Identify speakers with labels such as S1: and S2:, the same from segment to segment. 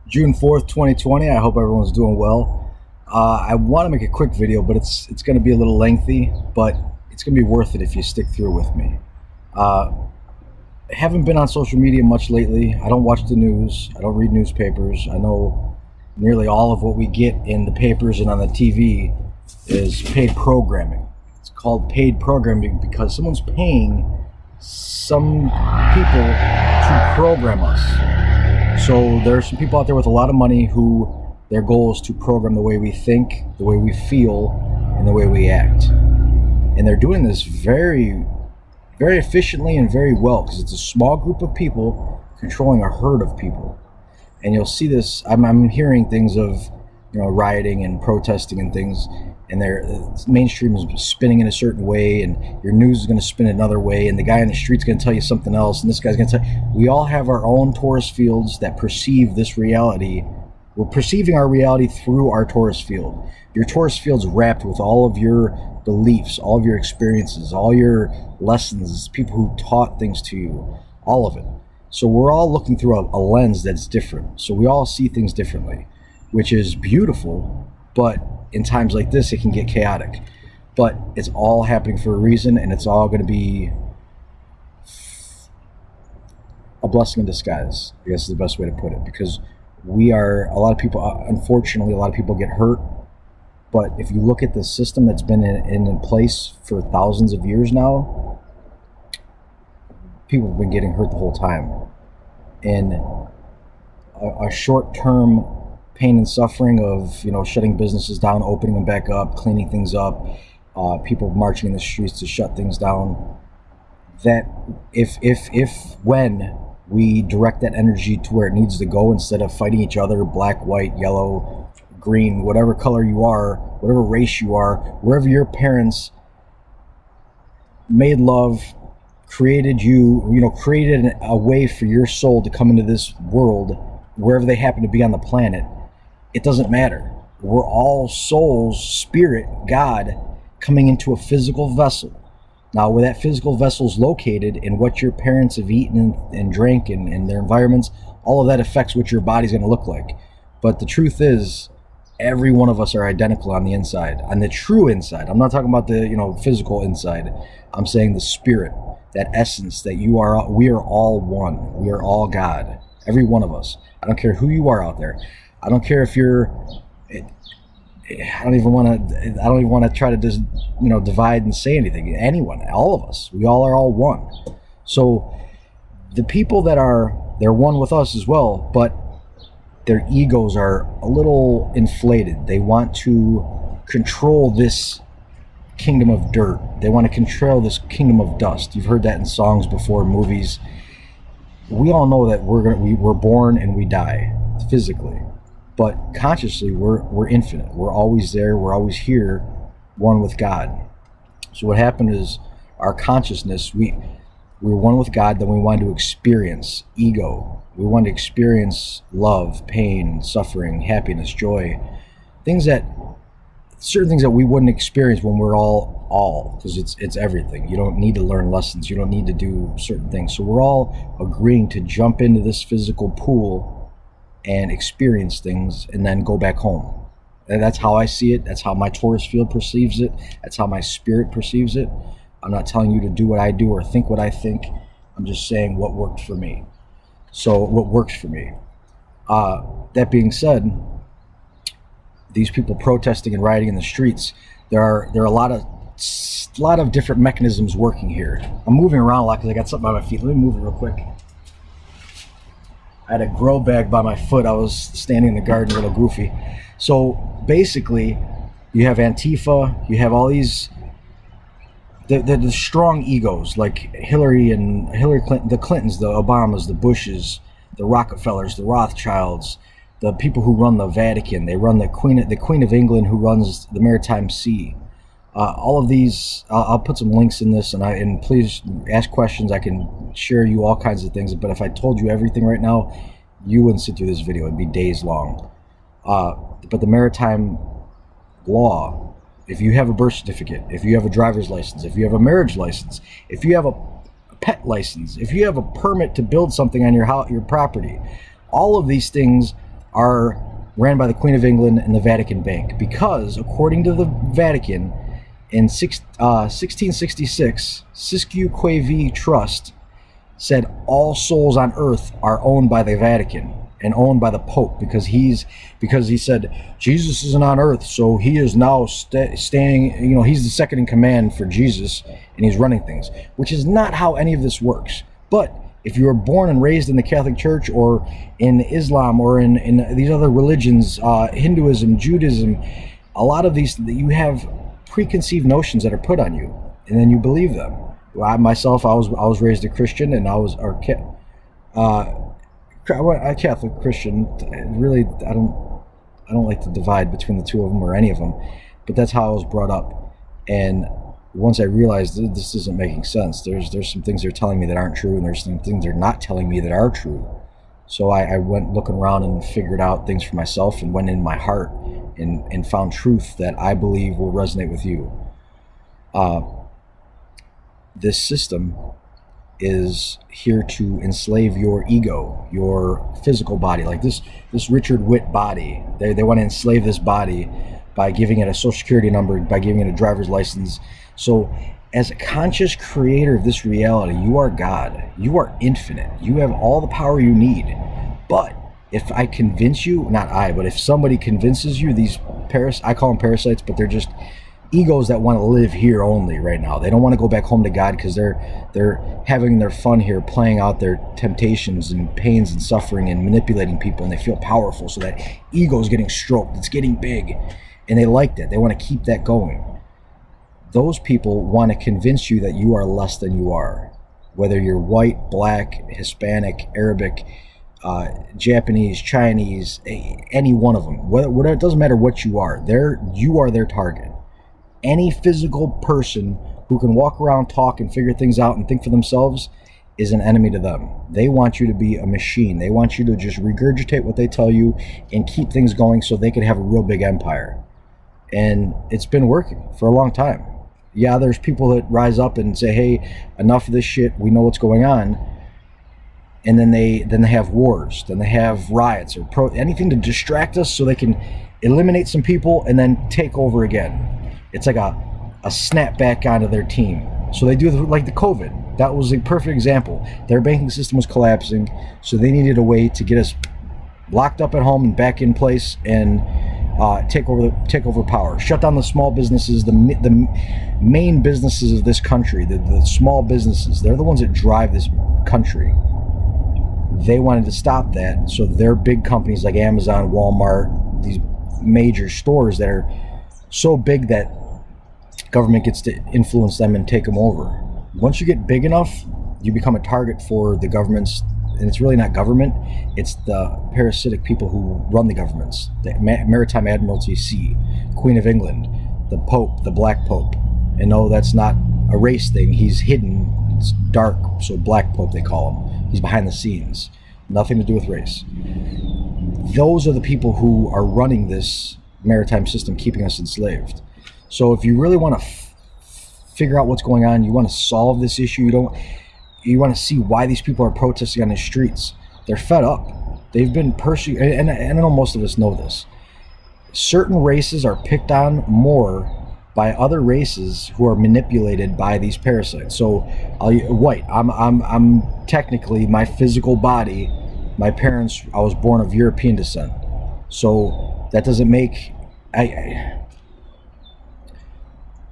S1: June 4th, 2020. I hope everyone's doing well. I want to make a quick video, but it's going to be a little lengthy, but it's going to be worth it if you stick through with me. I haven't been on social media much lately. I don't watch the news. I don't read newspapers. I know nearly all of what we get in the papers and on the TV is paid programming. It's called paid programming because someone's paying some people to program us. So there are some people out there with a lot of money who their goal is to program the way we think, the way we feel, and the way we act. And they're doing this very, very efficiently and very well because it's a small group of people controlling a herd of people. And you'll see this. I'm hearing things of, rioting and protesting and things, and their mainstream is spinning in a certain way, and your news is going to spin another way, and the guy on the street's going to tell you something else, and this guy's going to tell you. We all have our own torus fields that perceive this reality. We're perceiving our reality through our torus field. Your torus field's wrapped with all of your beliefs, all of your experiences, all your lessons, people who taught things to you, all of it. So we're all looking through a lens that's different. So we all see things differently, which is beautiful, but in times like this, it can get chaotic. But it's all happening for a reason, and it's all going to be a blessing in disguise, I guess is the best way to put it, because a lot of people, unfortunately, a lot of people get hurt. But if you look at the system that's been in place for thousands of years now, people have been getting hurt the whole time. And a short-term pain and suffering of, shutting businesses down, opening them back up, cleaning things up, people marching in the streets to shut things down, that when we direct that energy to where it needs to go instead of fighting each other, black, white, yellow, green, whatever color you are, whatever race you are, wherever your parents made love, created you, created a way for your soul to come into this world, wherever they happen to be on the planet, it doesn't matter. We're all souls, spirit, God, coming into a physical vessel. Now, where that physical vessel is located and what your parents have eaten and drank and their environments, all of that affects what your body's going to look like. But the truth is, every one of us are identical on the inside, on the true inside. I'm not talking about the physical inside. I'm saying the spirit, that essence that we are all one. We are all God. Every one of us. I don't care who you are out there. I don't care if you're. I don't even want to try to just divide and say anything. Anyone, all of us, we all are all one. So the people they're one with us as well, but their egos are a little inflated. They want to control this kingdom of dirt. They want to control this kingdom of dust. You've heard that in songs before, movies. We all know that we're born and we die physically. But consciously, we're infinite. We're always there. We're always here, one with God. So what happened is our consciousness, we were one with God, then we wanted to experience ego. We wanted to experience love, pain, suffering, happiness, joy. Certain things that we wouldn't experience when we're all, because it's everything. You don't need to learn lessons. You don't need to do certain things. So we're all agreeing to jump into this physical pool and experience things and then go back home. And that's how I see it. That's how my torus field perceives it. That's how my spirit perceives it. I'm not telling you to do what I do or think what I think. I'm just saying what worked for me. So what works for me. That being said, these people protesting and rioting in the streets, there are a lot of different mechanisms working here. I'm moving around a lot because I got something on my feet. Let me move it real quick. I had a grow bag by my foot. I was standing in the garden, a little goofy. So basically, you have Antifa, you have all these, the strong egos like Hillary Clinton, the Clintons, the Obamas, the Bushes, the Rockefellers, the Rothschilds, the people who run the Vatican. They run the Queen of England, who runs the Maritime Sea. All of these, I'll put some links in this, and please ask questions. I can share you all kinds of things, but if I told you everything right now, you wouldn't sit through this video. It'd be days long. But the maritime law, if you have a birth certificate, if you have a driver's license, if you have a marriage license, if you have a pet license, if you have a permit to build something on your property, all of these things are ran by the Queen of England and the Vatican Bank, because according to the Vatican, in 1666, Siskiyou Quavi Trust said all souls on earth are owned by the Vatican and owned by the Pope, because he said Jesus isn't on earth, so he is now staying, he's the second in command for Jesus, and he's running things, which is not how any of this works. But if you were born and raised in the Catholic Church or in Islam or in these other religions, Hinduism, Judaism, a lot of these, you have preconceived notions that are put on you, and then you believe them. I was raised a Christian, and I was a Catholic Christian. Really, I don't like to divide between the two of them or any of them, but that's how I was brought up. And once I realized this isn't making sense, there's some things they're telling me that aren't true, and there's some things they're not telling me that are true. So I went looking around and figured out things for myself, and went in my heart and found truth that I believe will resonate with you. This system is here to enslave your ego, your physical body. Like this Richard Witt body, they want to enslave this body by giving it a social security number, by giving it a driver's license. So as a conscious creator of this reality, you are God. You are infinite. You have all the power you need. But if I convince you, but if somebody convinces you, these I call them parasites, but they're just egos that want to live here only right now. They don't want to go back home to God, because they're having their fun here, playing out their temptations and pains and suffering and manipulating people, and they feel powerful. So that ego is getting stroked. It's getting big, and they like that. They want to keep that going. Those people want to convince you that you are less than you are, whether you're white, black, Hispanic, Arabic, Japanese, Chinese, any one of them. Whatever, it doesn't matter what you are. You are their target. Any physical person who can walk around, talk, and figure things out and think for themselves is an enemy to them. They want you to be a machine. They want you to just regurgitate what they tell you and keep things going so they can have a real big empire. And it's been working for a long time. Yeah, there's people that rise up and say, hey, enough of this shit. We know what's going on. And then they have wars. Then they have riots or anything to distract us so they can eliminate some people and then take over again. It's like a snapback onto their team. So they do like the COVID. That was a perfect example. Their banking system was collapsing, so they needed a way to get us locked up at home and back in place and take over power. Shut down the small businesses, the main businesses of this country, the small businesses. They're the ones that drive this country. They wanted to stop that, so their big companies like Amazon, Walmart, these major stores that are so big that government gets to influence them and take them over. Once you get big enough, you become a target for the governments, and it's really not government, it's the parasitic people who run the governments. The Maritime Admiralty Sea, Queen of England, the Pope, the Black Pope. And no, that's not a race thing. He's hidden, it's dark, so Black Pope they call him. He's behind the scenes. Nothing to do with race. Those are the people who are running this maritime system, keeping us enslaved. So if you really want to figure out what's going on, you want to solve this issue, you want to see why these people are protesting on the streets. They're fed up. They've been persecuted, and I know most of us know this. Certain races are picked on more by other races who are manipulated by these parasites. So white, I'm technically, my physical body, my parents, I was born of European descent. So that doesn't make, I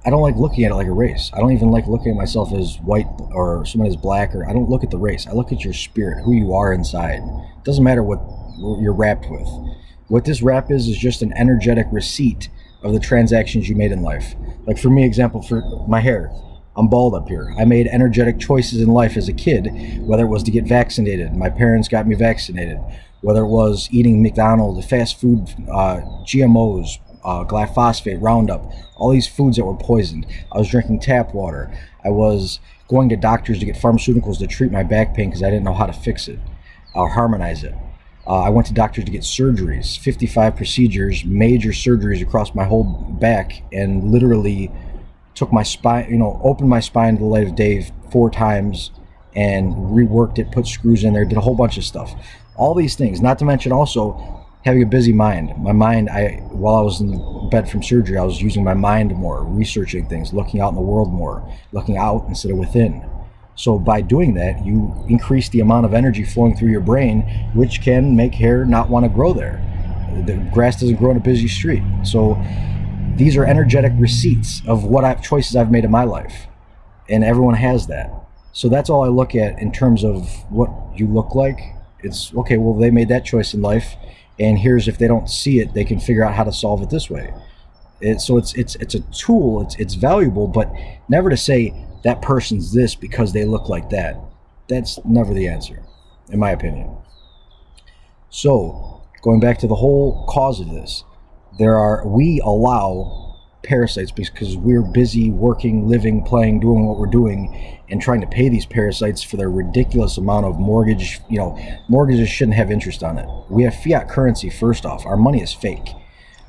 S1: don't like looking at it like a race. I don't even like looking at myself as white or someone as black, or I don't look at the race. I look at your spirit, who you are inside. It doesn't matter what you're wrapped with. What this wrap is just an energetic receipt of the transactions you made in life. Like for me, example, for my hair, I'm bald up here. I made energetic choices in life as a kid, whether it was to get vaccinated. My parents got me vaccinated. Whether it was eating McDonald's, fast food, GMOs, glyphosate, Roundup, all these foods that were poisoned. I was drinking tap water. I was going to doctors to get pharmaceuticals to treat my back pain because I didn't know how to fix it or harmonize it. I went to doctors to get surgeries, 55 procedures, major surgeries across my whole back, and literally took my spine, opened my spine to the light of day 4 times and reworked it, put screws in there, did a whole bunch of stuff. All these things, not to mention also having a busy mind. My mind, while I was in bed from surgery, I was using my mind more, researching things, looking out in the world more, looking out instead of within. So by doing that, you increase the amount of energy flowing through your brain, which can make hair not want to grow there. The grass doesn't grow in a busy street. So these are energetic receipts of choices I've made in my life, and everyone has that. So that's all I look at in terms of what you look like. It's okay, well, they made that choice in life, and here's, if they don't see it, they can figure out how to solve it this way. So it's a tool. It's valuable, but never to say that person's this because they look like that. That's never the answer, in my opinion. So going back to the whole cause of this, we allow parasites because we're busy working, living, playing, doing what we're doing, and trying to pay these parasites for their ridiculous amount of mortgage. Mortgages shouldn't have interest on it. We have fiat currency. First off, our money is fake.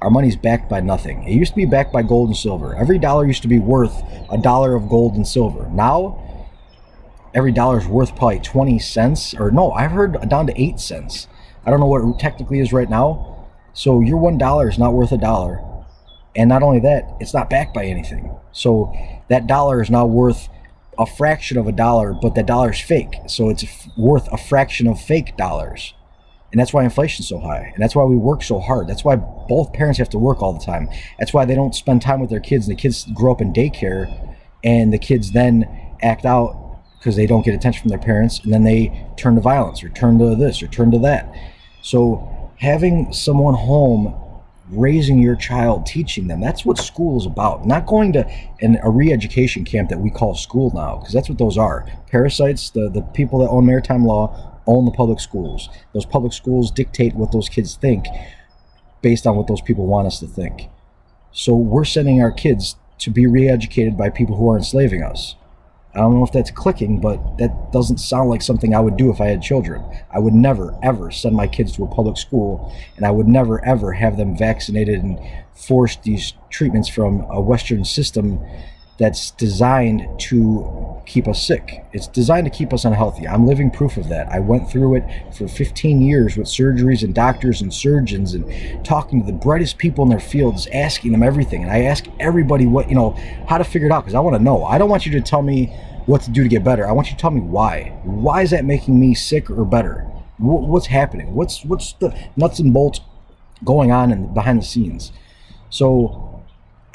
S1: Our money's backed by nothing. It used to be backed by gold and silver. Every dollar used to be worth $1 of gold and silver. Now, every dollar is worth probably 20 cents, or no, I've heard down to 8 cents. I don't know what it technically is right now. So your $1 is not worth $1. And not only that, it's not backed by anything. So that dollar is now worth a fraction of $1, but that dollar is fake. So it's worth a fraction of fake dollars. And that's why inflation's so high. And that's why we work so hard. That's why both parents have to work all the time. That's why they don't spend time with their kids. And the kids grow up in daycare, and the kids then act out because they don't get attention from their parents. And then they turn to violence, or turn to this, or turn to that. So having someone home raising your child, teaching them, that's what school is about. Not going to a re-education camp that we call school now, because that's what those are. Parasites, the people that own maritime law own the public schools. Those public schools dictate what those kids think based on what those people want us to think. So we're sending our kids to be re-educated by people who are enslaving us. I don't know if that's clicking, but that doesn't sound like something I would do if I had children. I would never, ever send my kids to a public school, and I would never, ever have them vaccinated and force these treatments from a Western system that's designed to keep us sick. It's designed to keep us unhealthy. I'm living proof of that. I went through it for 15 years with surgeries and doctors and surgeons and talking to the brightest people in their fields, asking them everything. And I ask everybody how to figure it out, because I want to know. I don't want you to tell me what to do to get better. I want you to tell me why. Why is that making me sick or better? What's happening? What's the nuts and bolts going on behind the scenes? So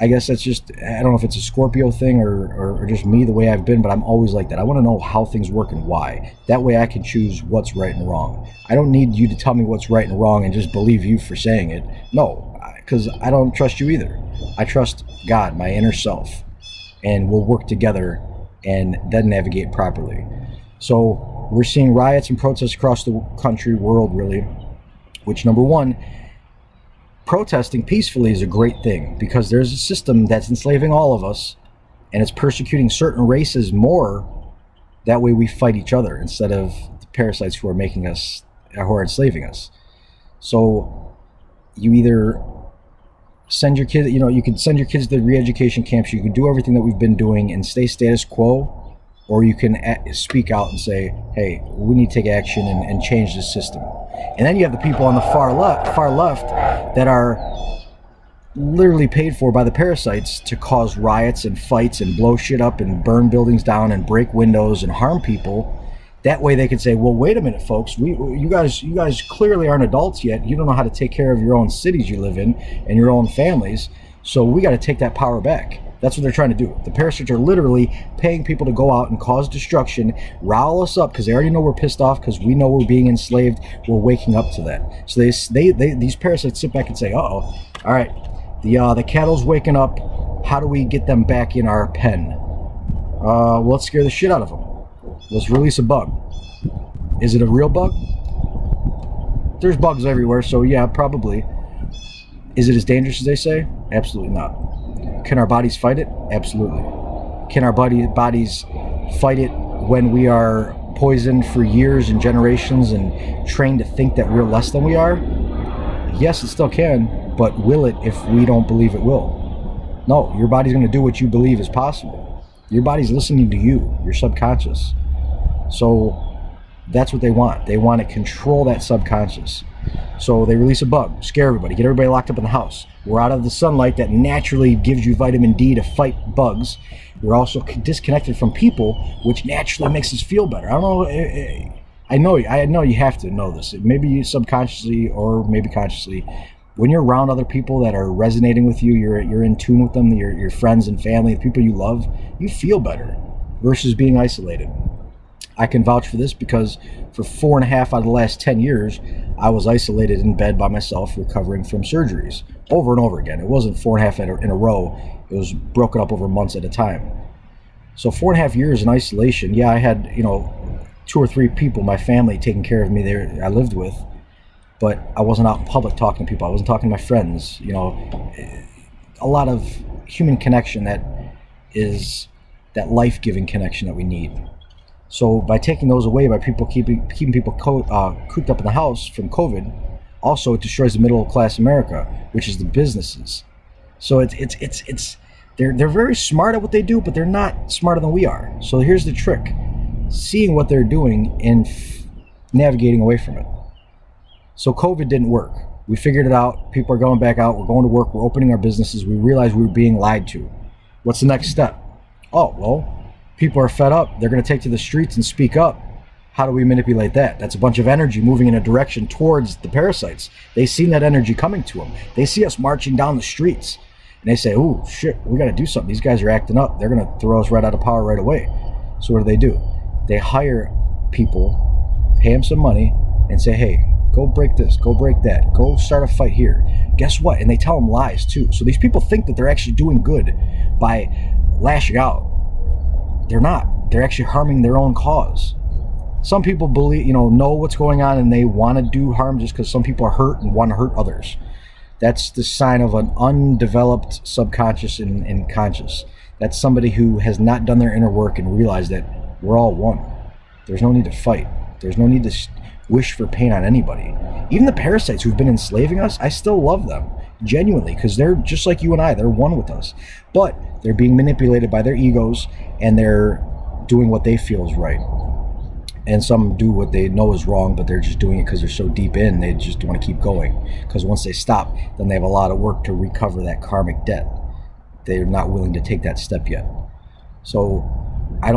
S1: I guess that's just, I don't know if it's a Scorpio thing or just me, the way I've been, but I'm always like that. I want to know how things work and why. That way I can choose what's right and wrong. I don't need you to tell me what's right and wrong and just believe you for saying it. No, because I don't trust you either. I trust God, my inner self, and we'll work together and then navigate properly. So we're seeing riots and protests across the country, world really, which, number one, protesting peacefully is a great thing, because there's a system that's enslaving all of us, and it's persecuting certain races more. That way we fight each other instead of the parasites who are enslaving us. So you either send your kid, you can send your kids to the re-education camps, you can do everything that we've been doing and stay status quo, or you can speak out and say, hey, we need to take action and change this system. And then you have the people on the far left that are literally paid for by the parasites to cause riots and fights and blow shit up and burn buildings down and break windows and harm people. That way they can say, well, wait a minute, folks, you guys clearly aren't adults yet. You don't know how to take care of your own cities you live in and your own families. So we got to take that power back. That's what they're trying to do. The parasites are literally paying people to go out and cause destruction, rile us up, because they already know we're pissed off, because we know we're being enslaved. We're waking up to that. So these parasites sit back and say, uh-oh, all right, the cattle's waking up. How do we get them back in our pen? Let's scare the shit out of them. Let's release a bug. Is it a real bug? There's bugs everywhere, so yeah, probably. Is it as dangerous as they say? Absolutely not. Can our bodies fight it? Absolutely. Can our bodies fight it when we are poisoned for years and generations and trained to think that we're less than we are? Yes, it still can, but will it if we don't believe it will? No, your body's going to do what you believe is possible. Your body's listening to you, your subconscious. So that's what they want. They want to control that subconscious. So they release a bug, scare everybody, get everybody locked up in the house. We're out of the sunlight that naturally gives you vitamin D to fight bugs. We're also disconnected from people, which naturally makes us feel better. I don't know. I know you have to know this. Maybe you subconsciously or maybe consciously. When you're around other people that are resonating with you, you're in tune with them, your friends and family, the people you love, you feel better versus being isolated. I can vouch for this because for 4.5 out of the last 10 years, I was isolated in bed by myself, recovering from surgeries over and over again. It wasn't 4.5 in a row. It was broken up over months at a time. So 4.5 years in isolation. Yeah, I had, 2 or 3 people, my family, taking care of me there I lived with, but I wasn't out in public talking to people. I wasn't talking to my friends. A lot of human connection that is that life-giving connection that we need. So by taking those away, by people keeping people cooped up in the house from COVID, also it destroys the middle class America, which is the businesses. So they're very smart at what they do, but they're not smarter than we are. So here's the trick: seeing what they're doing and navigating away from it. So COVID didn't work. We figured it out. People are going back out. We're going to work. We're opening our businesses. We realized we were being lied to. What's the next step? Oh, well, people are fed up. They're going to take to the streets and speak up. How do we manipulate that? That's a bunch of energy moving in a direction towards the parasites. They've seen that energy coming to them. They see us marching down the streets, and they say, "Oh shit, we got to do something. These guys are acting up. They're going to throw us right out of power right away." So what do? They hire people, pay them some money, and say, "Hey, go break this, go break that, go start a fight here." Guess what? And they tell them lies too. So these people think that they're actually doing good by lashing out. They're not. They're actually harming their own cause. Some people believe, know what's going on, and they want to do harm just because some people are hurt and want to hurt others. That's the sign of an undeveloped subconscious and conscious. That's somebody who has not done their inner work and realized that we're all one. There's no need to fight. There's no need to wish for pain on anybody. Even the parasites who've been enslaving us, I still love them, genuinely, because they're just like you and I. They're one with us. But they're being manipulated by their egos, and they're doing what they feel is right. And some do what they know is wrong, but they're just doing it because they're so deep in, they just want to keep going. Because once they stop, then they have a lot of work to recover that karmic debt. They're not willing to take that step yet. So I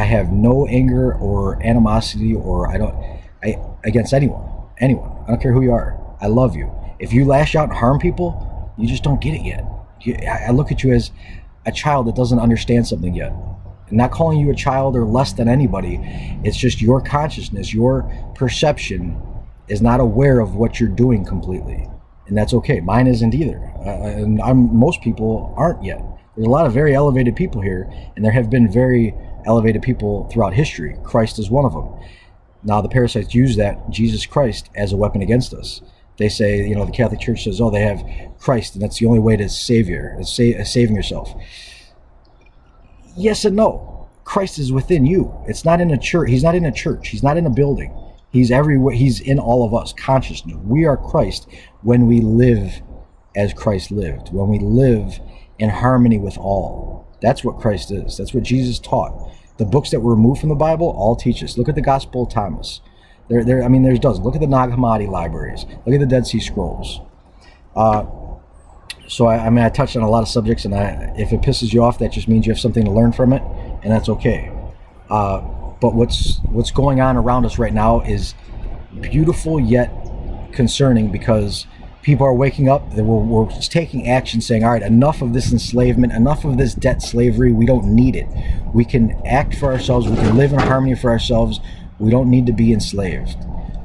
S1: have no anger or animosity against anyone. I don't care who you are. I love you. If you lash out and harm people, you just don't get it yet. I look at you as a child that doesn't understand something yet. I'm not calling you a child or less than anybody. It's just your consciousness, your perception is not aware of what you're doing completely. And that's okay. Mine isn't either. And most people aren't yet. There's a lot of very elevated people here, and there have been very elevated people throughout history. Christ is one of them. Now the parasites use that, Jesus Christ, as a weapon against us. They say, the Catholic Church says, oh, they have Christ, and that's the only way to save you, saving yourself. Yes and no. Christ is within you. It's not in a church. He's not in a church. He's not in a building. He's everywhere. He's in all of us. Consciousness. We are Christ when we live as Christ lived. When we live in harmony with all. That's what Christ is. That's what Jesus taught. The books that were removed from the Bible all teach us. Look at the Gospel of Thomas. There's dozens. Look at the Nag Hammadi libraries. Look at the Dead Sea Scrolls. So I touched on a lot of subjects, and if it pisses you off, that just means you have something to learn from it, and that's okay. But what's going on around us right now is beautiful yet concerning, because people are waking up. We're just taking action, saying, all right, enough of this enslavement, enough of this debt slavery. We don't need it. We can act for ourselves. We can live in harmony for ourselves. We don't need to be enslaved.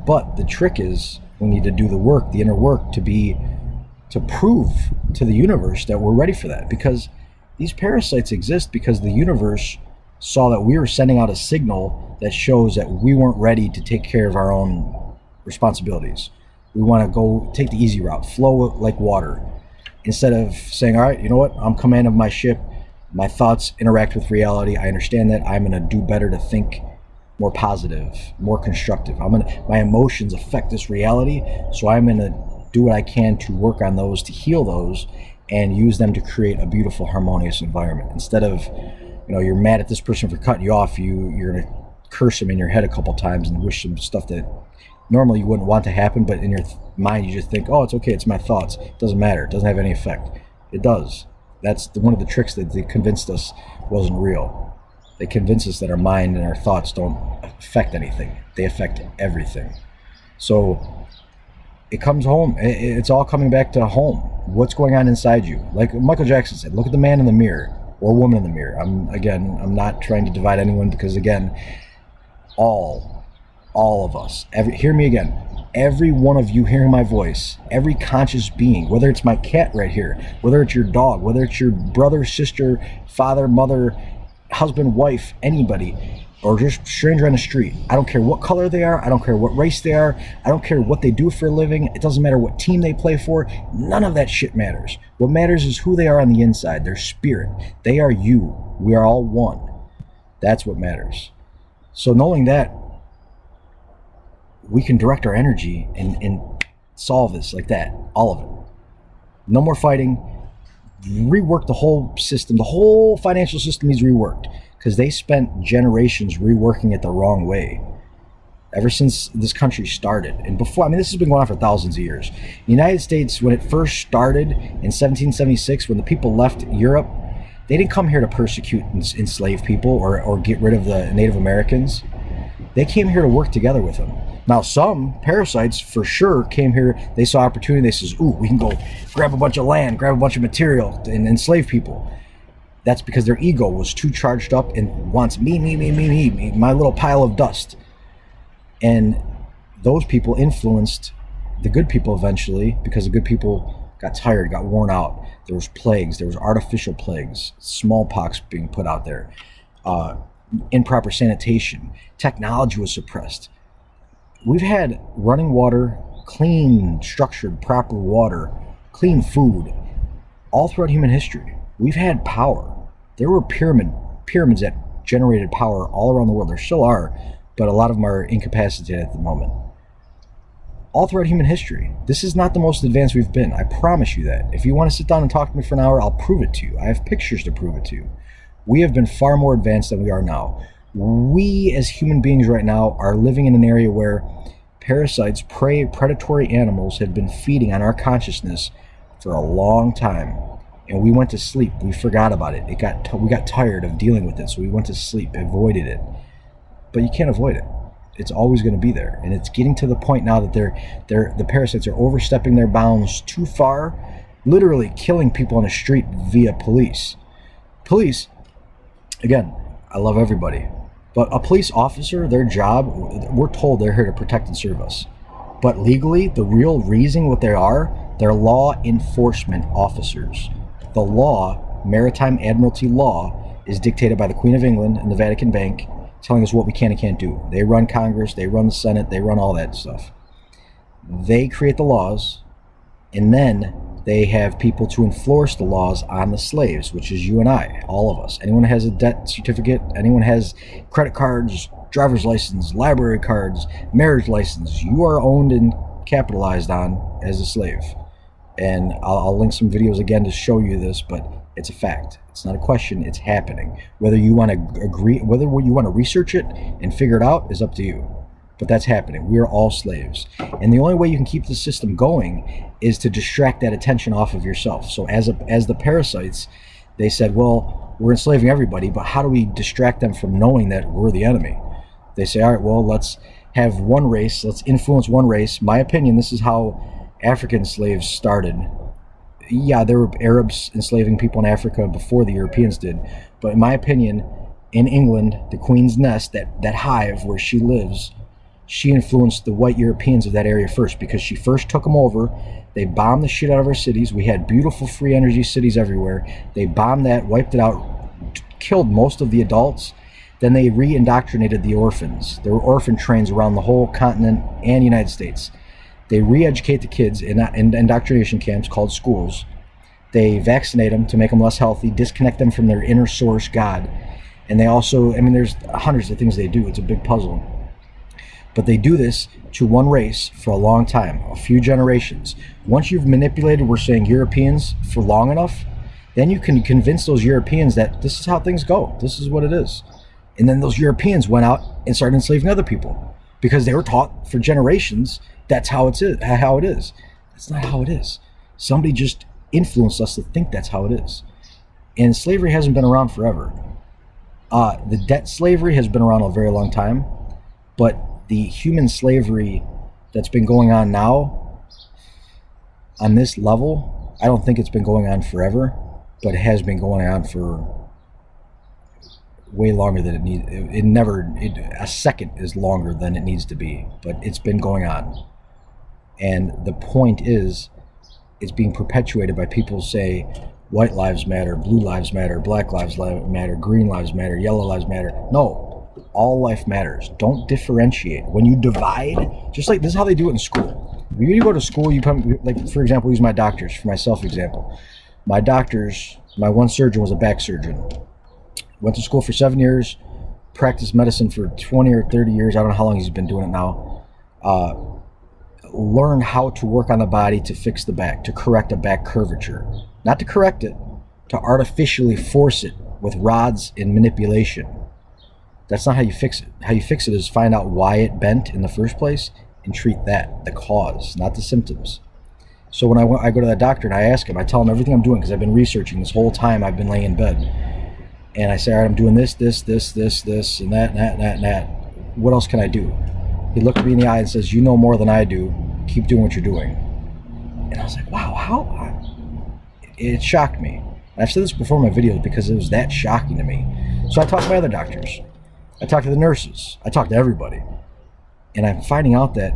S1: But the trick is we need to do the work, the inner work, to prove to the universe that we're ready for that. Because these parasites exist because the universe saw that we were sending out a signal that shows that we weren't ready to take care of our own responsibilities. We want to go take the easy route, flow like water, instead of saying, all right, you know what, I'm command of my ship. My thoughts interact with reality. I understand that. I'm going to do better to think more positive, more constructive. My emotions affect this reality, so I'm going to do what I can to work on those, to heal those, and use them to create a beautiful, harmonious environment. Instead of, you're mad at this person for cutting you off, you're going to curse them in your head a couple times and wish them stuff that normally you wouldn't want to happen, but in your mind you just think, oh, it's okay, it's my thoughts, it doesn't matter, it doesn't have any effect. It does. That's one of the tricks that they convinced us wasn't real. They convinced us that our mind and our thoughts don't affect anything. They affect everything. So it comes home. It's all coming back to home. What's going on inside you? Like Michael Jackson said, look at the man in the mirror or woman in the mirror. I'm not trying to divide anyone, because again, all of us, hear me again, every one of you hearing my voice, every conscious being, whether it's my cat right here, whether it's your dog, whether it's your brother, sister, father, mother, husband, wife, anybody, or just stranger on the street. I don't care what color they are. I don't care what race they are. I don't care what they do for a living. It doesn't matter what team they play for. None of that shit matters. What matters is who they are on the inside, their spirit. They are you. We are all one. That's what matters. So knowing that, we can direct our energy and solve this like that, all of it. No more fighting. Rework the whole system. The whole financial system needs reworked, because they spent generations reworking it the wrong way ever since this country started. And before, this has been going on for thousands of years. The United States, when it first started in 1776, when the people left Europe, they didn't come here to persecute and enslave people or get rid of the Native Americans. They came here to work together with them. Now, some parasites for sure came here. They saw opportunity. They says, ooh, we can go grab a bunch of land, grab a bunch of material, and enslave people. That's because their ego was too charged up and wants me, my little pile of dust. And those people influenced the good people eventually, because the good people got tired, got worn out. There was plagues. There was artificial plagues, smallpox being put out there, improper sanitation. Technology was suppressed. We've had running water, clean, structured, proper water, clean food, all throughout human history. We've had power. There were pyramids that generated power all around the world. There still are, but a lot of them are incapacitated at the moment. All throughout human history. This is not the most advanced we've been. I promise you that. If you want to sit down and talk to me for an hour, I'll prove it to you. I have pictures to prove it to you. We have been far more advanced than we are now. We as human beings right now are living in an area where parasites, predatory animals have been feeding on our consciousness for a long time. And we went to sleep. We forgot about it. We got tired of dealing with it, so we went to sleep, avoided it. But you can't avoid it. It's always going to be there. And it's getting to the point now that the parasites are overstepping their bounds too far, literally killing people on the street via police. Police, again, I love everybody. But a police officer, their job, we're told they're here to protect and serve us. But legally, the real reason what they are, they're law enforcement officers. The law, Maritime Admiralty law, is dictated by the Queen of England and the Vatican Bank, telling us what we can and can't do. They run Congress, they run the Senate, they run all that stuff. They create the laws, and then they have people to enforce the laws on the slaves, which is you and I, all of us. Anyone who has a debt certificate, anyone who has credit cards, driver's license, library cards, marriage license, you are owned and capitalized on as a slave. And I'll link some videos again to show you this, but it's a fact. It's not a question, it's happening. Whether you want to agree, whether you want to research it and figure it out is up to you. But that's happening. We are all slaves. And the only way you can keep the system going is to distract that attention off of yourself. So as the parasites, they said, well, we're enslaving everybody, but how do we distract them from knowing that we're the enemy? They say, all right, well, let's have one race. Let's influence one race. My opinion, this is how African slaves started. Yeah, there were Arabs enslaving people in Africa before the Europeans did. But in my opinion, in England, the Queen's Nest, that hive where she lives, she influenced the white Europeans of that area first, because she first took them over. They bombed the shit out of our cities. We had beautiful free energy cities everywhere. They bombed that, wiped it out, killed most of the adults. Then they re-indoctrinated the orphans. There were orphan trains around the whole continent and United States. They re-educate the kids in indoctrination camps called schools. They vaccinate them to make them less healthy, disconnect them from their inner source, God. And they also, there's hundreds of things they do. It's a big puzzle. But they do this to one race for a long time, a few generations. Once you've manipulated, we're saying Europeans, for long enough, then you can convince those Europeans that this is how things go. This is what it is. And then those Europeans went out and started enslaving other people, because they were taught for generations that's how it is. That's not how it is. Somebody just influenced us to think that's how it is. And slavery hasn't been around forever. The debt slavery has been around a very long time, but the human slavery that's been going on now on this level, I don't think it's been going on forever, but it has been going on for way longer than it needs. A second is longer than it needs to be, but it's been going on. And the point is, it's being perpetuated by people who say white lives matter, blue lives matter, black lives matter, green lives matter, yellow lives matter. No, all life matters. Don't differentiate. When you divide, just like this is how they do it in school. When you go to school, you come, like, for example, use my doctors, for myself example. My doctors, my one surgeon was a back surgeon. Went to school for 7 years, practiced medicine for 20 or 30 years. I don't know how long he's been doing it now. Learn how to work on the body to fix the back, to correct a back curvature. Not to correct it, to artificially force it with rods and manipulation. That's not how you fix it. How you fix it is find out why it bent in the first place and treat that, the cause, not the symptoms. So when I go to that doctor and I ask him, I tell him everything I'm doing because I've been researching this whole time I've been laying in bed. And I say, all right, I'm doing this, and that. What else can I do? He looked me in the eye and says, you know more than I do. Keep doing what you're doing. And I was like, wow, how? It shocked me. I've said this before in my videos because it was that shocking to me. So I talked to my other doctors. I talked to the nurses. I talked to everybody. And I'm finding out that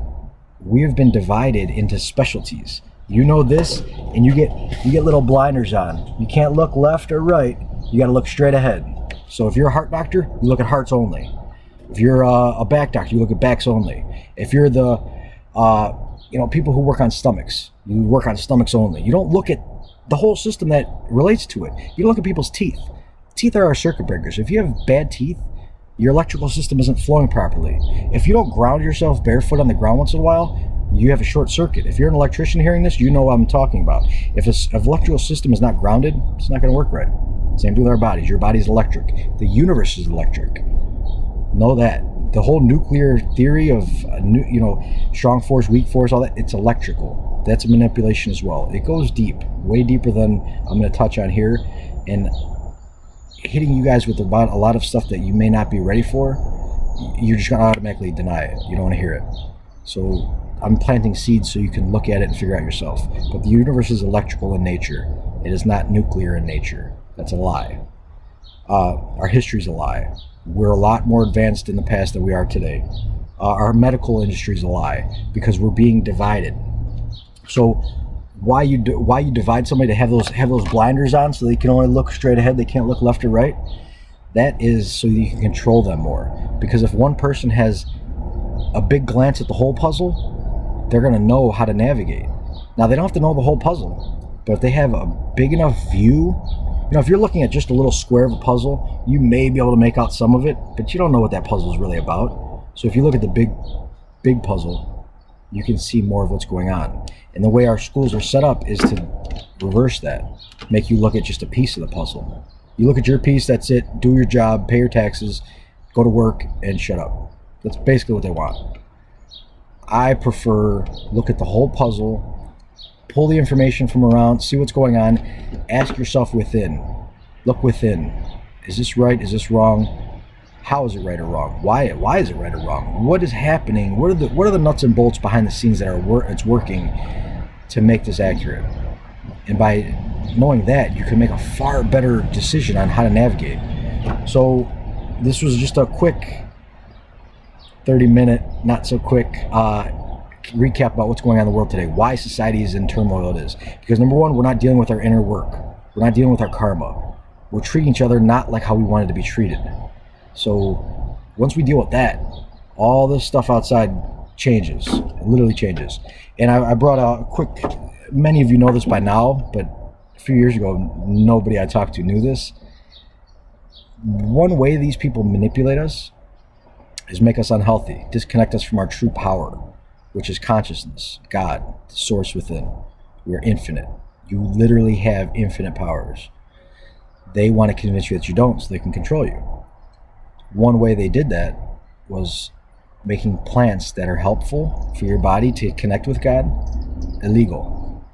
S1: we have been divided into specialties. You know this, and you get little blinders on. You can't look left or right. You got to look straight ahead. So if you're a heart doctor, you look at hearts only. If you're a back doctor, you look at backs only. If you're the people who work on stomachs, you work on stomachs only. You don't look at the whole system that relates to it. You look at people's teeth. Teeth are our circuit breakers. If you have bad teeth, your electrical system isn't flowing properly. If you don't ground yourself barefoot on the ground once in a while, you have a short circuit. If you're an electrician hearing this, you know what I'm talking about. If an electrical system is not grounded, it's not going to work right. Same thing with our bodies. Your body's electric. The universe is electric. Know that. The whole nuclear theory of strong force, weak force, all that, it's electrical. That's a manipulation as well. It goes deep, way deeper than I'm going to touch on here, and hitting you guys with about a lot of stuff that you may not be ready for. You're just going to automatically deny it. You don't want to hear it. So I'm planting seeds so you can look at it and figure out yourself. But the universe is electrical in nature. It is not nuclear in nature. That's a lie. Our history's a lie. We're a lot more advanced in the past than we are today. Our medical industry is a lie because we're being divided. So why you divide somebody to have those blinders on so they can only look straight ahead, they can't look left or right? That is so you can control them more. Because if one person has a big glance at the whole puzzle, they're going to know how to navigate. Now, they don't have to know the whole puzzle, but if they have a big enough view, if you're looking at just a little square of a puzzle, you may be able to make out some of it, but you don't know what that puzzle is really about. So if you look at the big puzzle, you can see more of what's going on. And the way our schools are set up is to reverse that, make you look at just a piece of the puzzle. You look at your piece, that's it, do your job, pay your taxes, go to work, and shut up. That's basically what they want. I prefer look at the whole puzzle, pull the information from around, see what's going on, ask yourself within. Look within. Is this right? Is this wrong? How is it right or wrong? Why is it right or wrong? What is happening? What are the nuts and bolts behind the scenes that it's working to make this accurate? And by knowing that, you can make a far better decision on how to navigate. So this was just a quick 30-minute, not so quick recap about what's going on in the world today, why society is in turmoil it is. Because number one, we're not dealing with our inner work. We're not dealing with our karma. We're treating each other not like how we wanted to be treated. So once we deal with that, all this stuff outside changes. It literally changes. And I brought out a quick, many of you know this by now, but a few years ago, nobody I talked to knew this. One way these people manipulate us is make us unhealthy, disconnect us from our true power, which is consciousness, God, the source within. We're infinite. You literally have infinite powers. They want to convince you that you don't so they can control you. One way they did that was making plants that are helpful for your body to connect with God illegal.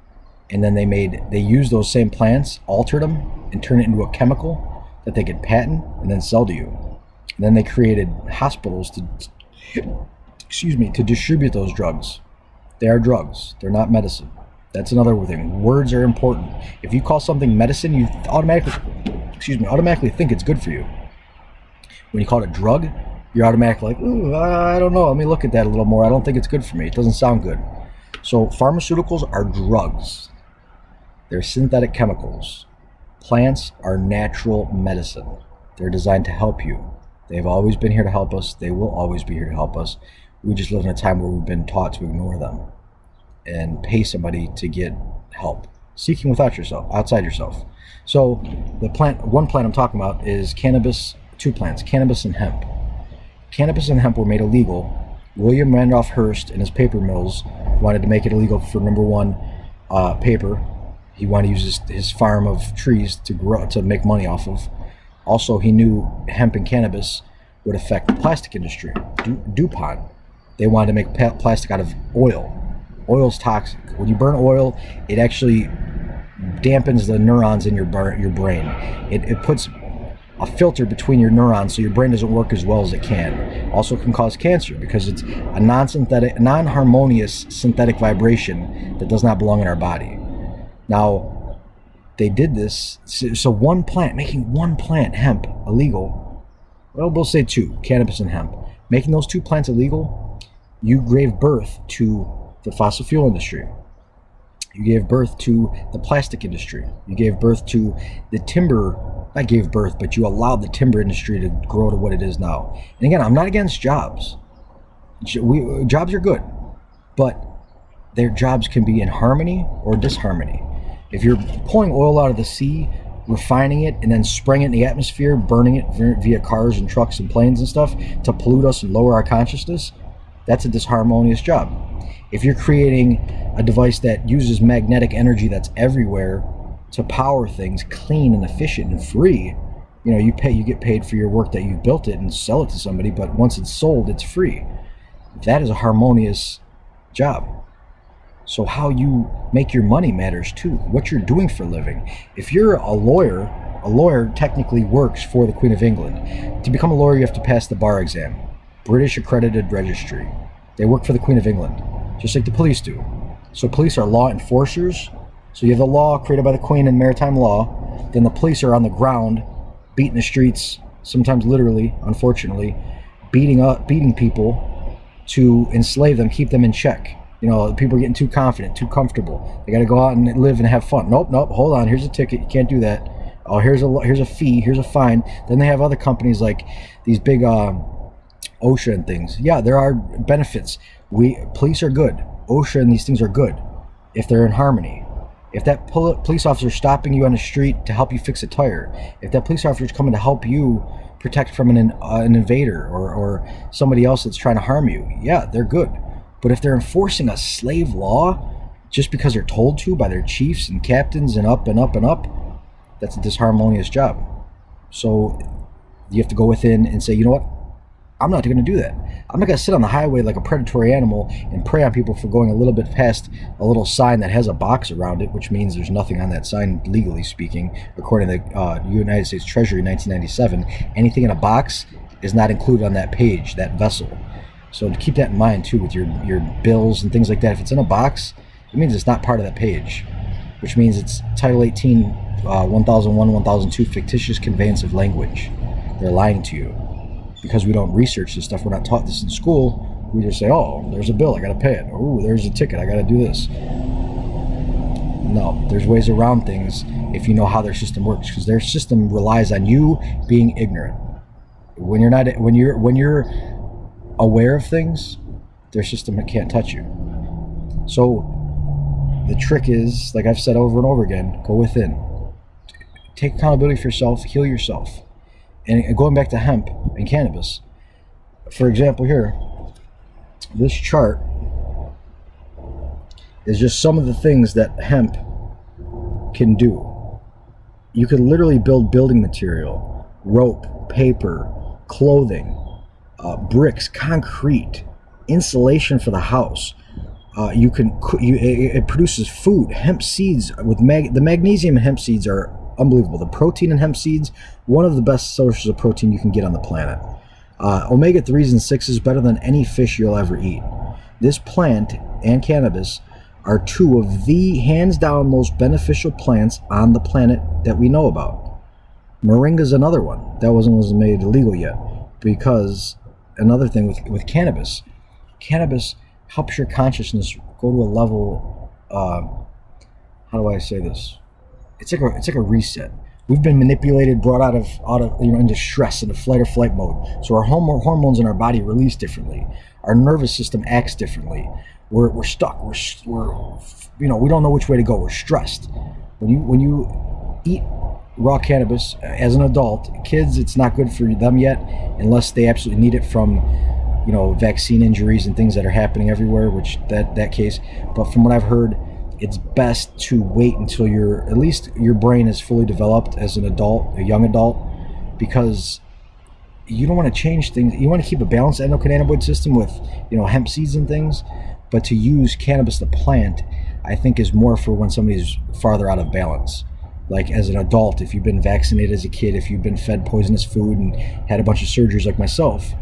S1: And then they used those same plants, altered them, and turned it into a chemical that they could patent and then sell to you. And then they created hospitals to distribute those drugs. They are drugs. They're not medicine. That's another thing. Words are important. If you call something medicine, you automatically think it's good for you. When you call it a drug, you're automatically like, ooh, I don't know. Let me look at that a little more. I don't think it's good for me. It doesn't sound good. So pharmaceuticals are drugs. They're synthetic chemicals. Plants are natural medicine. They're designed to help you. They've always been here to help us. They will always be here to help us. We just live in a time where we've been taught to ignore them and pay somebody to get help. Seeking outside yourself. So one plant I'm talking about is cannabis. Two plants, cannabis and hemp. Cannabis and hemp were made illegal. William Randolph Hearst and his paper mills wanted to make it illegal for, number one, paper. He wanted to use his farm of trees to make money off of. Also, he knew hemp and cannabis would affect the plastic industry. DuPont, they wanted to make plastic out of oil. Oil's toxic. When you burn oil, it actually dampens the neurons in your brain. It puts a filter between your neurons so your brain doesn't work as well as it can. Also can cause cancer because it's a non-harmonious synthetic vibration that does not belong in our body. Now, they did this, so making one plant, hemp, illegal, well, we'll say two, cannabis and hemp. Making those two plants illegal, you gave birth to the fossil fuel industry. You gave birth to the plastic industry. You gave birth to the timber, not gave birth, but you allowed the timber industry to grow to what it is now. And again, I'm not against jobs. Jobs are good, but their jobs can be in harmony or disharmony. If you're pulling oil out of the sea, refining it, and then spraying it in the atmosphere, burning it via cars and trucks and planes and stuff to pollute us and lower our consciousness, that's a disharmonious job. If you're creating a device that uses magnetic energy that's everywhere to power things clean and efficient and free, you get paid for your work that you've built it and sell it to somebody, but once it's sold, it's free. That is a harmonious job. So how you make your money matters too. What you're doing for a living. If you're a lawyer technically works for the Queen of England. To become a lawyer, you have to pass the bar exam. British accredited registry. They work for the Queen of England, just like the police do. So police are law enforcers. So you have the law created by the Queen and maritime law. Then the police are on the ground, beating the streets, sometimes literally, unfortunately, beating people to enslave them, keep them in check. People are getting too confident, too comfortable. They got to go out and live and have fun. Nope, hold on. Here's a ticket. You can't do that. Oh, here's a fee. Here's a fine. Then they have other companies like these big OSHA and things. Yeah, there are benefits. Police are good. OSHA and these things are good if they're in harmony. If that police officer is stopping you on the street to help you fix a tire, if that police officer is coming to help you protect from an invader or somebody else that's trying to harm you, yeah, they're good. But if they're enforcing a slave law just because they're told to by their chiefs and captains and up and up and up, that's a disharmonious job. So you have to go within and say, you know what? I'm not going to do that. I'm not going to sit on the highway like a predatory animal and prey on people for going a little bit past a little sign that has a box around it, which means there's nothing on that sign, legally speaking. According to the United States Treasury in 1997, anything in a box is not included on that page, that vessel. So to keep that in mind too with your bills and things like that. If it's in a box, it means it's not part of that page, which means it's Title 18, 1001, 1002, fictitious conveyance of language. They're lying to you. Because we don't research this stuff, we're not taught this in school, we just say, oh, there's a bill, I gotta pay it. Oh, there's a ticket, I gotta do this. No, there's ways around things if you know how their system works, because their system relies on you being ignorant. When you're aware of things, their system can't touch you. So the trick is, like I've said over and over again, go within. Take accountability for yourself, heal yourself. And going back to hemp and cannabis, for example here, this chart is just some of the things that hemp can do. You can literally build building material, rope, paper, clothing, bricks, concrete, insulation for the house. It produces food. Hemp seeds with the magnesium in hemp seeds are unbelievable. The protein in hemp seeds, one of the best sources of protein you can get on the planet. Omega 3s and 6s better than any fish you'll ever eat. This plant and cannabis are two of the hands down most beneficial plants on the planet that we know about. Moringa is another one that wasn't made illegal yet, because another thing with cannabis helps your consciousness go to a level. How do I say this? It's like a reset. We've been manipulated, brought out of into stress, into flight or flight mode. So our hormones in our body release differently. Our nervous system acts differently. We're stuck. We don't know which way to go. We're stressed. When you eat raw cannabis as an adult, kids, it's not good for them yet, unless they absolutely need it from vaccine injuries and things that are happening everywhere, which that case. But from what I've heard, it's best to wait until at least your brain is fully developed as an adult, a young adult, because you don't want to change things. You want to keep a balanced endocannabinoid system with hemp seeds and things, but to use cannabis the plant, I think, is more for when somebody's farther out of balance. Like as an adult, if you've been vaccinated as a kid, if you've been fed poisonous food and had a bunch of surgeries like myself,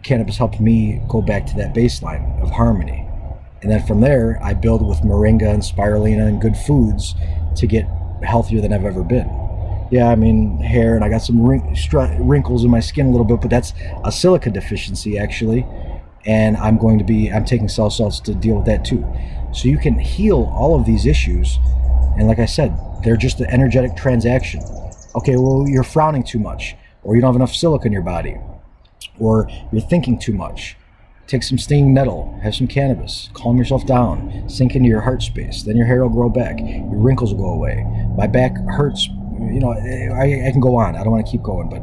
S1: cannabis helped me go back to that baseline of harmony. And then from there, I build with moringa and spirulina and good foods to get healthier than I've ever been. Yeah, I mean, hair, and I got some wrinkles in my skin a little bit, but that's a silica deficiency, actually. And I'm taking cell salts to deal with that too. So you can heal all of these issues. And like I said, they're just an energetic transaction. Okay, well, you're frowning too much, or you don't have enough silica in your body, or you're thinking too much. Take some stinging nettle, have some cannabis, calm yourself down, sink into your heart space, then your hair will grow back, your wrinkles will go away. My back hurts, I can go on. I don't want to keep going, but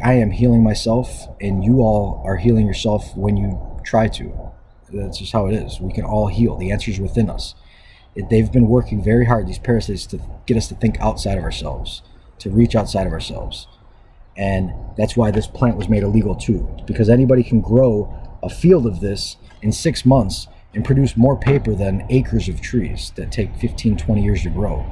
S1: I am healing myself, and you all are healing yourself when you try to. That's just how it is. We can all heal. The answer is within us. They've been working very hard, these parasites, to get us to think outside of ourselves, to reach outside of ourselves. And that's why this plant was made illegal too, because anybody can grow a field of this in 6 months and produce more paper than acres of trees that take 15, 20 years to grow.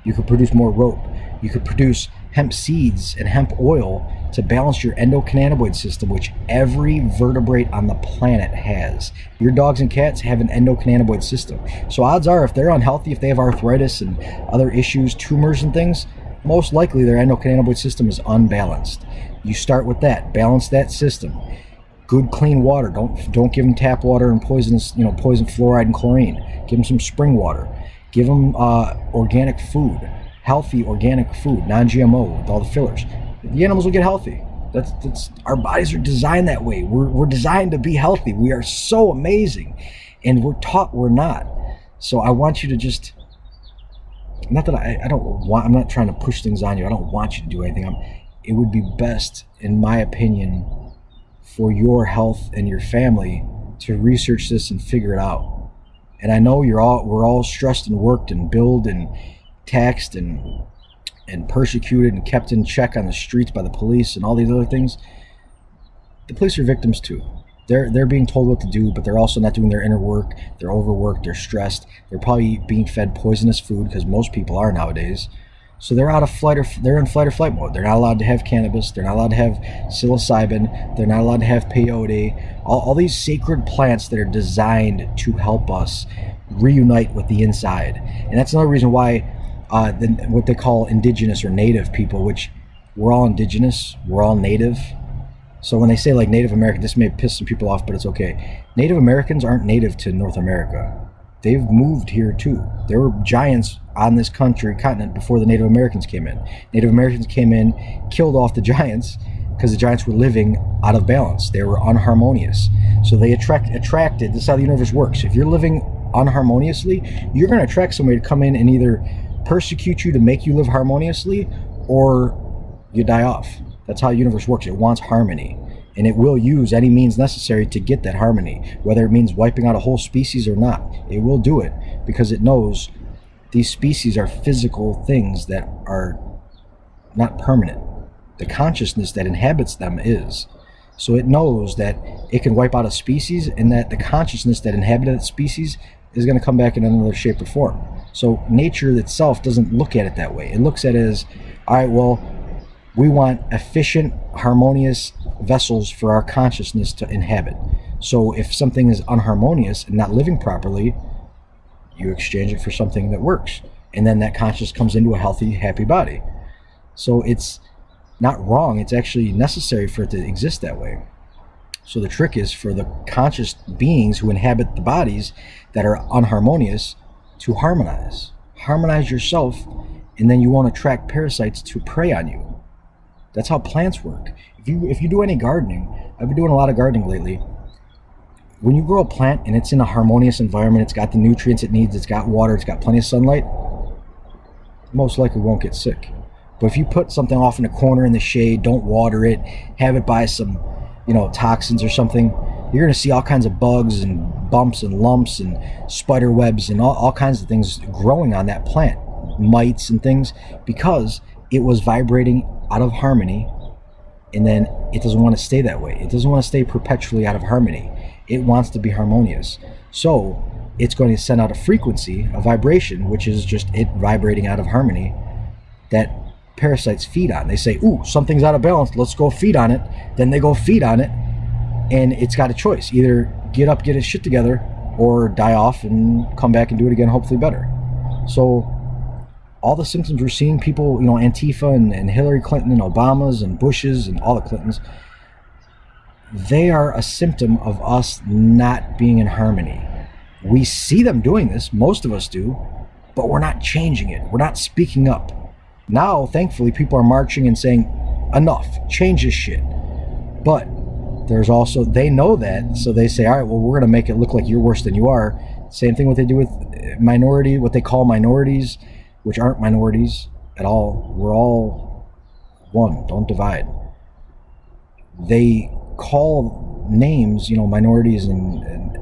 S1: You could produce more rope. You could produce hemp seeds and hemp oil to balance your endocannabinoid system, which every vertebrate on the planet has. Your dogs and cats have an endocannabinoid system. So odds are, if they're unhealthy, if they have arthritis and other issues, tumors and things, most likely their endocannabinoid system is unbalanced. You start with that, balance that system. Good clean water. Don't give them tap water and poison fluoride and chlorine. Give them some spring water. Give them organic food, healthy organic food, non-GMO with all the fillers. The animals will get healthy. That's our bodies are designed that way. We're designed to be healthy. We are so amazing, and we're taught we're not. So I want you to just. Not that I'm not trying to push things on you. I don't want you to do anything. It would be best, in my opinion, for your health and your family to research this and figure it out. And I know we're all stressed and worked and billed and taxed and persecuted and kept in check on the streets by the police and all these other things. The police are victims too. They're being told what to do, but they're also not doing their inner work. They're overworked. They're stressed. They're probably being fed poisonous food, because most people are nowadays. So they're they're in flight or flight mode. They're not allowed to have cannabis. They're not allowed to have psilocybin. They're not allowed to have peyote. All these sacred plants that are designed to help us reunite with the inside. And that's another reason why what they call indigenous or native people, which we're all indigenous, we're all native. So when they say like Native American, this may piss some people off, but it's okay. Native Americans aren't native to North America. They've moved here too. There were giants on this continent before the Native Americans came in. Native Americans came in, killed off the giants, because the giants were living out of balance. They were unharmonious. So they attracted, this is how the universe works. If you're living unharmoniously, you're going to attract somebody to come in and either persecute you to make you live harmoniously, or you die off. That's how the universe works. It wants harmony, and it will use any means necessary to get that harmony, whether it means wiping out a whole species or not. It will do it because it knows these species are physical things that are not permanent. the consciousness that inhabits them is. So it knows that it can wipe out a species, and that the consciousness that inhabited that species is going to come back in another shape or form. So nature itself doesn't look at it that way. It looks at it as, all right, well, we want efficient, harmonious vessels for our consciousness to inhabit. So if something is unharmonious and not living properly, you exchange it for something that works. And then that consciousness comes into a healthy, happy body. So it's not wrong. It's actually necessary for it to exist that way. So the trick is for the conscious beings who inhabit the bodies that are unharmonious to harmonize. Harmonize yourself, and then you won't attract parasites to prey on you. That's how plants work. If you do any gardening, I've been doing a lot of gardening lately. When you grow a plant and it's in a harmonious environment, it's got the nutrients it needs, it's got water, it's got plenty of sunlight, most likely won't get sick. But if you put something off in a corner in the shade, don't water it, have it by some, toxins or something, you're going to see all kinds of bugs and bumps and lumps and spider webs and all kinds of things growing on that plant, mites and things, because it was vibrating out of harmony, and then it doesn't want to stay that way. It doesn't want to stay perpetually out of harmony. It wants to be harmonious. So it's going to send out a frequency, a vibration, which is just it vibrating out of harmony, that parasites feed on. They say, ooh, something's out of balance, let's go feed on it. Then they go feed on it, and it's got a choice. Either get up, get its shit together, or die off and come back and do it again, hopefully better. So all the symptoms we're seeing, people, Antifa and Hillary Clinton and Obama's and Bush's and all the Clintons, they are a symptom of us not being in harmony. We see them doing this, most of us do, but we're not changing it. We're not speaking up. Now, thankfully, people are marching and saying, enough, change this shit. But there's also, they know that, so they say, all right, well, we're going to make it look like you're worse than you are. Same thing what they do with what they call minorities, which aren't minorities at all. We're all one, don't divide. They call names, minorities and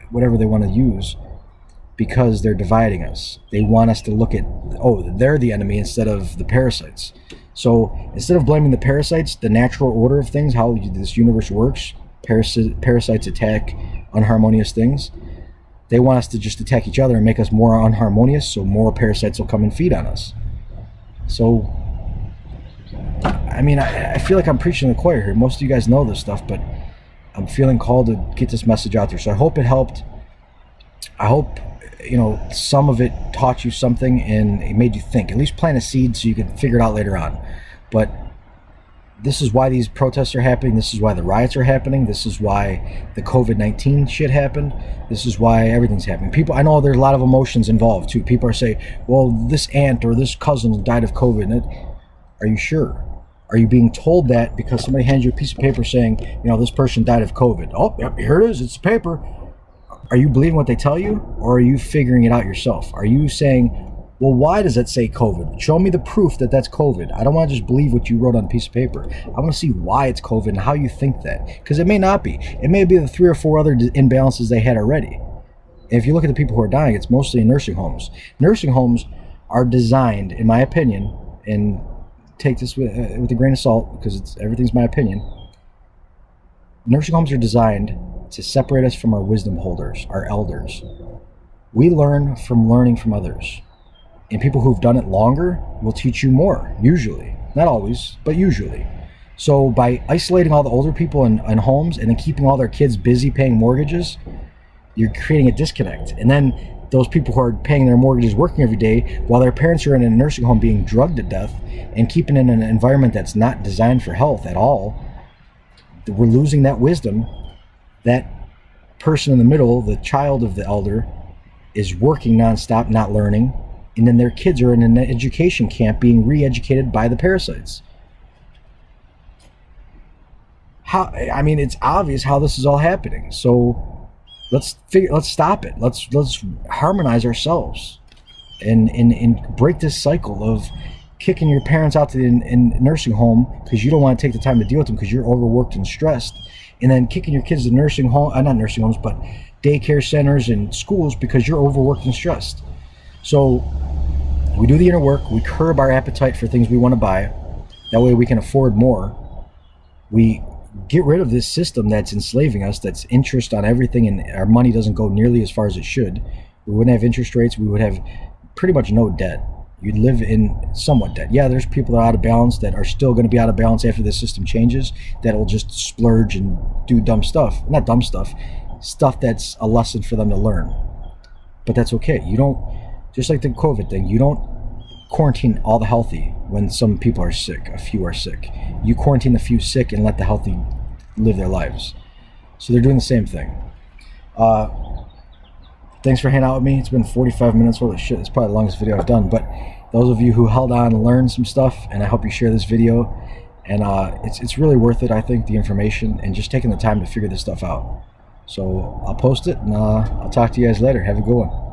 S1: whatever they want to use, because they're dividing us. They want us to look at, they're the enemy instead of the parasites. So instead of blaming the parasites, the natural order of things, how this universe works, parasites attack unharmonious things. They want us to just attack each other and make us more unharmonious, so more parasites will come and feed on us. So, I feel like I'm preaching to the choir here. Most of you guys know this stuff, but I'm feeling called to get this message out there. So I hope it helped. I hope, some of it taught you something and it made you think. At least plant a seed so you can figure it out later on. But this is why these protests are happening. This is why the riots are happening. This is why the COVID-19 shit happened. This is why everything's happening. People, I know there's a lot of emotions involved too. People are saying, well, this aunt or this cousin died of COVID. Are you sure? Are you being told that because somebody hands you a piece of paper saying, this person died of COVID? Oh, yep, here it is. It's a paper. Are you believing what they tell you, or are you figuring it out yourself? Are you saying, well, why does it say COVID? Show me the proof that that's COVID. I don't want to just believe what you wrote on a piece of paper. I want to see why it's COVID and how you think that. Because it may not be. It may be the 3 or 4 other imbalances they had already. And if you look at the people who are dying, it's mostly in nursing homes. Nursing homes are designed, in my opinion, and take this with a grain of salt because everything's my opinion. Nursing homes are designed to separate us from our wisdom holders, our elders. We learn from learning from others. And people who've done it longer will teach you more, usually. Not always, but usually. So by isolating all the older people in homes and then keeping all their kids busy paying mortgages, you're creating a disconnect. And then those people who are paying their mortgages working every day while their parents are in a nursing home being drugged to death and keeping in an environment that's not designed for health at all, we're losing that wisdom. That person in the middle, the child of the elder, is working nonstop, not learning, and then their kids are in an education camp being re-educated by the parasites. It's obvious how this is all happening. So let's stop it. Let's harmonize ourselves and break this cycle of kicking your parents out to the nursing home because you don't want to take the time to deal with them because you're overworked and stressed, and then kicking your kids to nursing home, not nursing homes, but daycare centers and schools because you're overworked and stressed. So we do the inner work, we curb our appetite for things we want to buy, That way we can afford more. We get rid of this system that's enslaving us, that's interest on everything, and our money doesn't go nearly as far as it should. We wouldn't have interest rates. We would have pretty much no debt. You'd live in somewhat debt. Yeah, there's people that are out of balance that are still going to be out of balance after the system changes, that will just splurge and do dumb stuff. Not dumb stuff, stuff that's a lesson for them to learn. But that's okay. You don't, just like the COVID thing, you don't quarantine all the healthy when some people are sick, a few are sick. You quarantine the few sick and let the healthy live their lives. So they're doing the same thing. Thanks for hanging out with me. It's been 45 minutes. Holy shit, it's probably the longest video I've done. But those of you who held on and learned some stuff, and I hope you share this video. And it's really worth it, I think, the information and just taking the time to figure this stuff out. So I'll post it, and I'll talk to you guys later. Have a good one.